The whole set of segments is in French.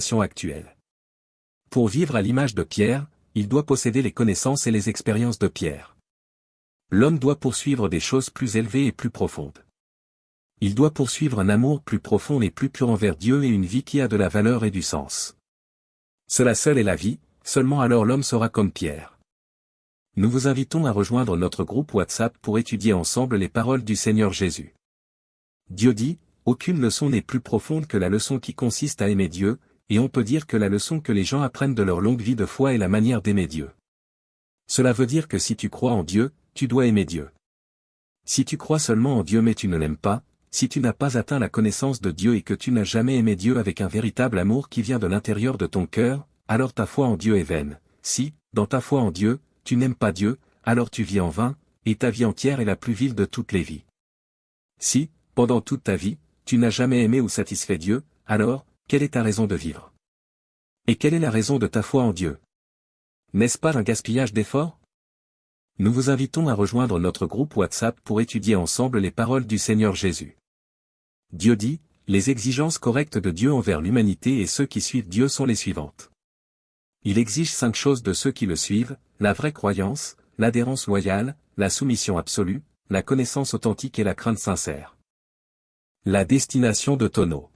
situation actuelle. Pour vivre à l'image de Pierre, il doit posséder les connaissances et les expériences de Pierre. L'homme doit poursuivre des choses plus élevées et plus profondes. Il doit poursuivre un amour plus profond et plus pur envers Dieu et une vie qui a de la valeur et du sens. Cela seul est la vie, seulement alors l'homme sera comme Pierre. Nous vous invitons à rejoindre notre groupe WhatsApp pour étudier ensemble les paroles du Seigneur Jésus. Dieu dit, aucune leçon n'est plus profonde que la leçon qui consiste à aimer Dieu, et on peut dire que la leçon que les gens apprennent de leur longue vie de foi est la manière d'aimer Dieu. Cela veut dire que si tu crois en Dieu, tu dois aimer Dieu. Si tu crois seulement en Dieu mais tu ne l'aimes pas, si tu n'as pas atteint la connaissance de Dieu et que tu n'as jamais aimé Dieu avec un véritable amour qui vient de l'intérieur de ton cœur, alors ta foi en Dieu est vaine. Si, dans ta foi en Dieu, tu n'aimes pas Dieu, alors tu vis en vain, et ta vie entière est la plus vile de toutes les vies. Si, pendant toute ta vie, tu n'as jamais aimé ou satisfait Dieu, alors, quelle est ta raison de vivre? Et quelle est la raison de ta foi en Dieu? N'est-ce pas un gaspillage d'efforts? Nous vous invitons à rejoindre notre groupe WhatsApp pour étudier ensemble les paroles du Seigneur Jésus. Dieu dit, les exigences correctes de Dieu envers l'humanité et ceux qui suivent Dieu sont les suivantes. Il exige 5 choses de ceux qui le suivent, la vraie croyance, l'adhérence loyale, la soumission absolue, la connaissance authentique et la crainte sincère. La destination de tonneaux.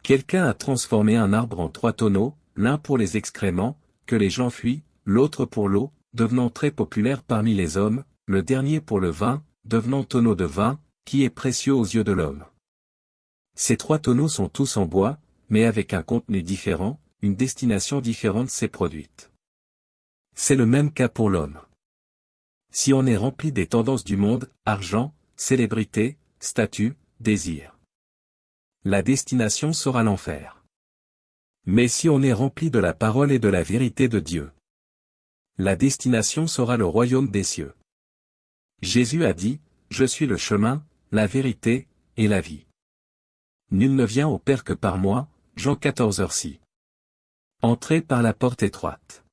Quelqu'un a transformé un arbre en 3 tonneaux, l'un pour les excréments, que les gens fuient, l'autre pour l'eau, devenant très populaire parmi les hommes, le dernier pour le vin, devenant tonneau de vin, qui est précieux aux yeux de l'homme. Ces 3 tonneaux sont tous en bois, mais avec un contenu différent, une destination différente s'est produite. C'est le même cas pour l'homme. Si on est rempli des tendances du monde, argent, célébrité, statut, désir, la destination sera l'enfer. Mais si on est rempli de la parole et de la vérité de Dieu, la destination sera le royaume des cieux. Jésus a dit, « Je suis le chemin, la vérité, et la vie. Nul ne vient au Père que par moi » Jean 14h6. Entrez par la porte étroite.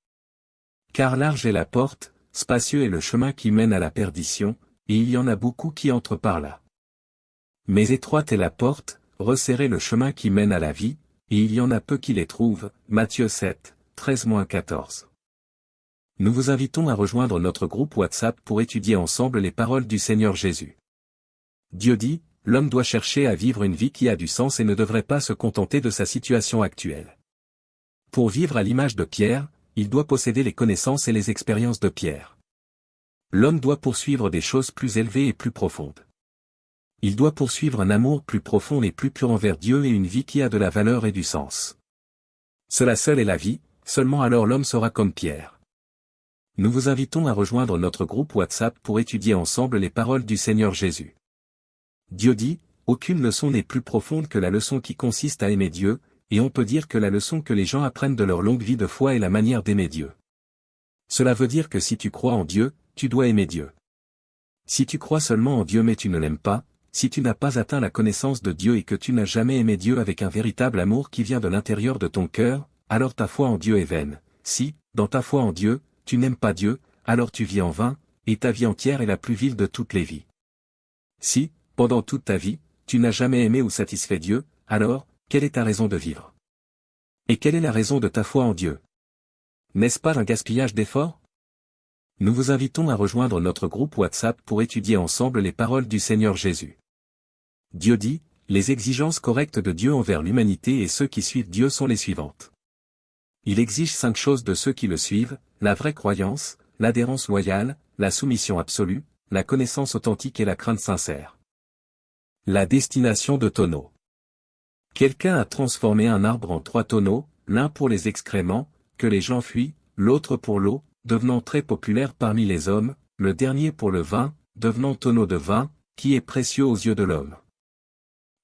Car large est la porte, spacieux est le chemin qui mène à la perdition, et il y en a beaucoup qui entrent par là. Mais étroite est la porte, resserré le chemin qui mène à la vie, et il y en a peu qui les trouvent. Matthieu 7, 13-14. Nous vous invitons à rejoindre notre groupe WhatsApp pour étudier ensemble les paroles du Seigneur Jésus. Dieu dit, l'homme doit chercher à vivre une vie qui a du sens et ne devrait pas se contenter de sa situation actuelle. Pour vivre à l'image de Pierre, il doit posséder les connaissances et les expériences de Pierre. L'homme doit poursuivre des choses plus élevées et plus profondes. Il doit poursuivre un amour plus profond et plus pur envers Dieu et une vie qui a de la valeur et du sens. Cela seul est la vie, seulement alors l'homme sera comme Pierre. Nous vous invitons à rejoindre notre groupe WhatsApp pour étudier ensemble les paroles du Seigneur Jésus. Dieu dit, aucune leçon n'est plus profonde que la leçon qui consiste à aimer Dieu, et on peut dire que la leçon que les gens apprennent de leur longue vie de foi est la manière d'aimer Dieu. Cela veut dire que si tu crois en Dieu, tu dois aimer Dieu. Si tu crois seulement en Dieu mais tu ne l'aimes pas, si tu n'as pas atteint la connaissance de Dieu et que tu n'as jamais aimé Dieu avec un véritable amour qui vient de l'intérieur de ton cœur, alors ta foi en Dieu est vaine. Si, dans ta foi en Dieu, tu n'aimes pas Dieu, alors tu vis en vain, et ta vie entière est la plus vile de toutes les vies. Si, pendant toute ta vie, tu n'as jamais aimé ou satisfait Dieu, alors, quelle est ta raison de vivre? Et quelle est la raison de ta foi en Dieu? N'est-ce pas un gaspillage d'efforts? Nous vous invitons à rejoindre notre groupe WhatsApp pour étudier ensemble les paroles du Seigneur Jésus. Dieu dit, les exigences correctes de Dieu envers l'humanité et ceux qui suivent Dieu sont les suivantes. Il exige 5 choses de ceux qui le suivent, la vraie croyance, l'adhérence loyale, la soumission absolue, la connaissance authentique et la crainte sincère. La destination de tonneaux. Quelqu'un a transformé un arbre en 3 tonneaux, l'un pour les excréments, que les gens fuient, l'autre pour l'eau, devenant très populaire parmi les hommes, le dernier pour le vin, devenant tonneau de vin, qui est précieux aux yeux de l'homme.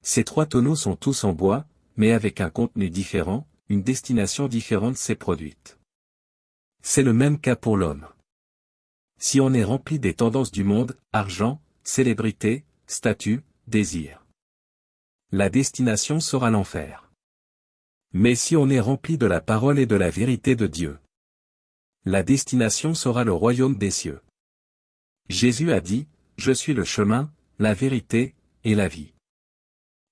Ces 3 tonneaux sont tous en bois, mais avec un contenu différent, une destination différente s'est produite. C'est le même cas pour l'homme. Si on est rempli des tendances du monde, argent, célébrité, statut, désir, la destination sera l'enfer. Mais si on est rempli de la parole et de la vérité de Dieu, la destination sera le royaume des cieux. Jésus a dit, « Je suis le chemin, la vérité, et la vie.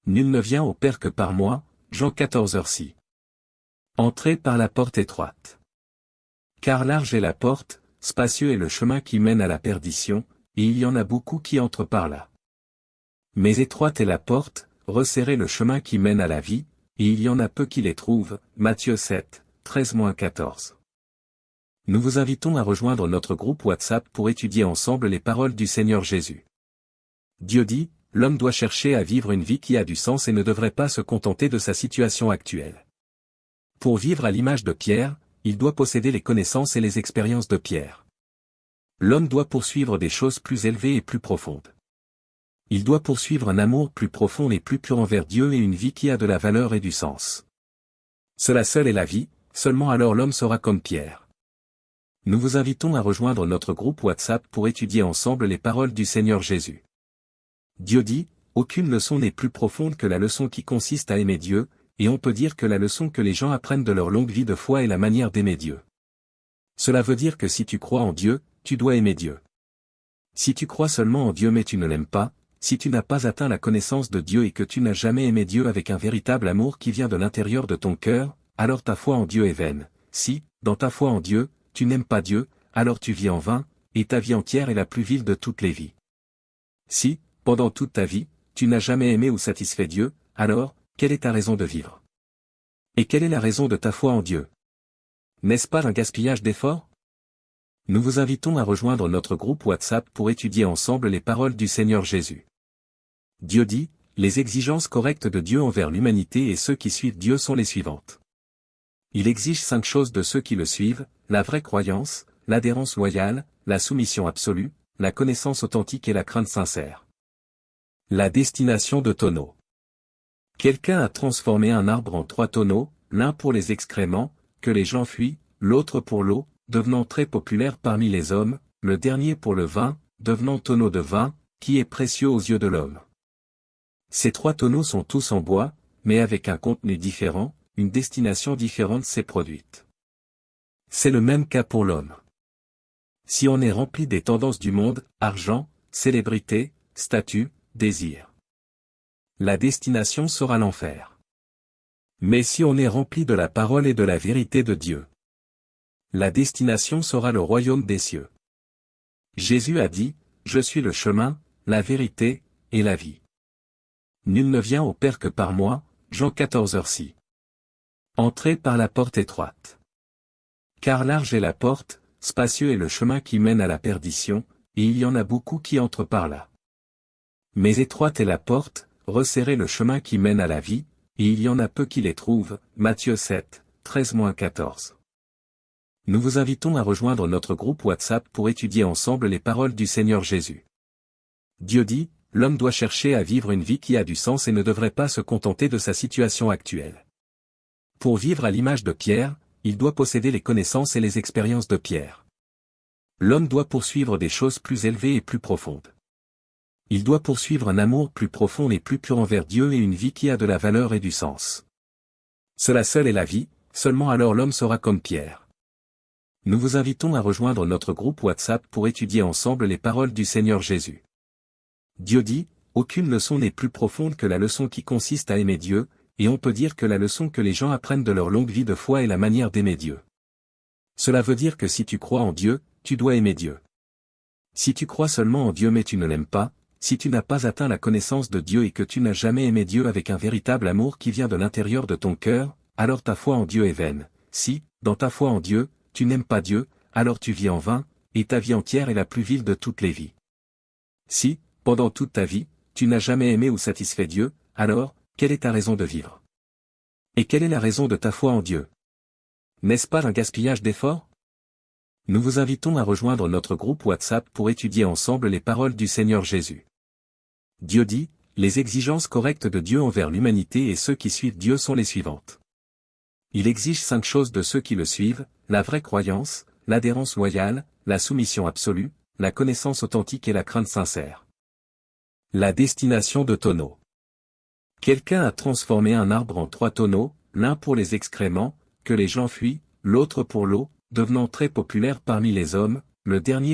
Nul ne vient au Père que par moi » Jean 14h6. Entrez par la porte étroite. Car large est la porte, spacieux est le chemin qui mène à la perdition, et il y en a beaucoup qui entrent par là. Mais étroite est la porte, resserré le chemin qui mène à la vie, et il y en a peu qui les trouvent. Matthieu 7, 13-14. Nous vous invitons à rejoindre notre groupe WhatsApp pour étudier ensemble les paroles du Seigneur Jésus. Dieu dit, l'homme doit chercher à vivre une vie qui a du sens et ne devrait pas se contenter de sa situation actuelle. Pour vivre à l'image de Pierre, il doit posséder les connaissances et les expériences de Pierre. L'homme doit poursuivre des choses plus élevées et plus profondes. Il doit poursuivre un amour plus profond et plus pur envers Dieu et une vie qui a de la valeur et du sens. Cela seul est la vie, seulement alors l'homme sera comme Pierre. Nous vous invitons à rejoindre notre groupe WhatsApp pour étudier ensemble les paroles du Seigneur Jésus. Dieu dit, aucune leçon n'est plus profonde que la leçon qui consiste à aimer Dieu, et on peut dire que la leçon que les gens apprennent de leur longue vie de foi est la manière d'aimer Dieu. Cela veut dire que si tu crois en Dieu, tu dois aimer Dieu. Si tu crois seulement en Dieu mais tu ne l'aimes pas, si tu n'as pas atteint la connaissance de Dieu et que tu n'as jamais aimé Dieu avec un véritable amour qui vient de l'intérieur de ton cœur, alors ta foi en Dieu est vaine. Si, dans ta foi en Dieu, tu n'aimes pas Dieu, alors tu vis en vain, et ta vie entière est la plus vile de toutes les vies. Si, pendant toute ta vie, tu n'as jamais aimé ou satisfait Dieu, alors, quelle est ta raison de vivre? Et quelle est la raison de ta foi en Dieu? N'est-ce pas un gaspillage d'efforts? Nous vous invitons à rejoindre notre groupe WhatsApp pour étudier ensemble les paroles du Seigneur Jésus. Dieu dit, les exigences correctes de Dieu envers l'humanité et ceux qui suivent Dieu sont les suivantes. Il exige 5 choses de ceux qui le suivent, la vraie croyance, l'adhérence loyale, la soumission absolue, la connaissance authentique et la crainte sincère. La destination de tonneaux. Quelqu'un a transformé un arbre en 3 tonneaux, l'un pour les excréments, que les gens fuient, l'autre pour l'eau, devenant très populaire parmi les hommes, le dernier pour le vin, devenant tonneau de vin, qui est précieux aux yeux de l'homme. Ces 3 tonneaux sont tous en bois, mais avec un contenu différent, une destination différente s'est produite. C'est le même cas pour l'homme. Si on est rempli des tendances du monde, argent, célébrité, statut, désir, la destination sera l'enfer. Mais si on est rempli de la parole et de la vérité de Dieu, la destination sera le royaume des cieux. Jésus a dit, je suis le chemin, la vérité, et la vie. Nul ne vient au Père que par moi, Jean 14h6. Entrez par la porte étroite. Car large est la porte, spacieux est le chemin qui mène à la perdition, et il y en a beaucoup qui entrent par là. Mais étroite est la porte, resserré le chemin qui mène à la vie, et il y en a peu qui les trouvent. Matthieu 7, 13-14. Nous vous invitons à rejoindre notre groupe WhatsApp pour étudier ensemble les paroles du Seigneur Jésus. Dieu dit, l'homme doit chercher à vivre une vie qui a du sens et ne devrait pas se contenter de sa situation actuelle. Pour vivre à l'image de Pierre, il doit posséder les connaissances et les expériences de Pierre. L'homme doit poursuivre des choses plus élevées et plus profondes. Il doit poursuivre un amour plus profond et plus pur envers Dieu et une vie qui a de la valeur et du sens. Cela seul est la vie, seulement alors l'homme sera comme Pierre. Nous vous invitons à rejoindre notre groupe WhatsApp pour étudier ensemble les paroles du Seigneur Jésus. Dieu dit, aucune leçon n'est plus profonde que la leçon qui consiste à aimer Dieu, et on peut dire que la leçon que les gens apprennent de leur longue vie de foi est la manière d'aimer Dieu. Cela veut dire que si tu crois en Dieu, tu dois aimer Dieu. Si tu crois seulement en Dieu mais tu ne l'aimes pas, si tu n'as pas atteint la connaissance de Dieu et que tu n'as jamais aimé Dieu avec un véritable amour qui vient de l'intérieur de ton cœur, alors ta foi en Dieu est vaine. Si, dans ta foi en Dieu, tu n'aimes pas Dieu, alors tu vis en vain, et ta vie entière est la plus vile de toutes les vies. Si, pendant toute ta vie, tu n'as jamais aimé ou satisfait Dieu, alors, quelle est ta raison de vivre? Et quelle est la raison de ta foi en Dieu? N'est-ce pas un gaspillage d'efforts? Nous vous invitons à rejoindre notre groupe WhatsApp pour étudier ensemble les paroles du Seigneur Jésus. Dieu dit, les exigences correctes de Dieu envers l'humanité et ceux qui suivent Dieu sont les suivantes. Il exige 5 choses de ceux qui le suivent, la vraie croyance, l'adhérence loyale, la soumission absolue, la connaissance authentique et la crainte sincère. La destination de tonneaux. Quelqu'un a transformé un arbre en 3 tonneaux, l'un pour les excréments, que les gens fuient, l'autre pour l'eau, devenant très populaire parmi les hommes, le dernier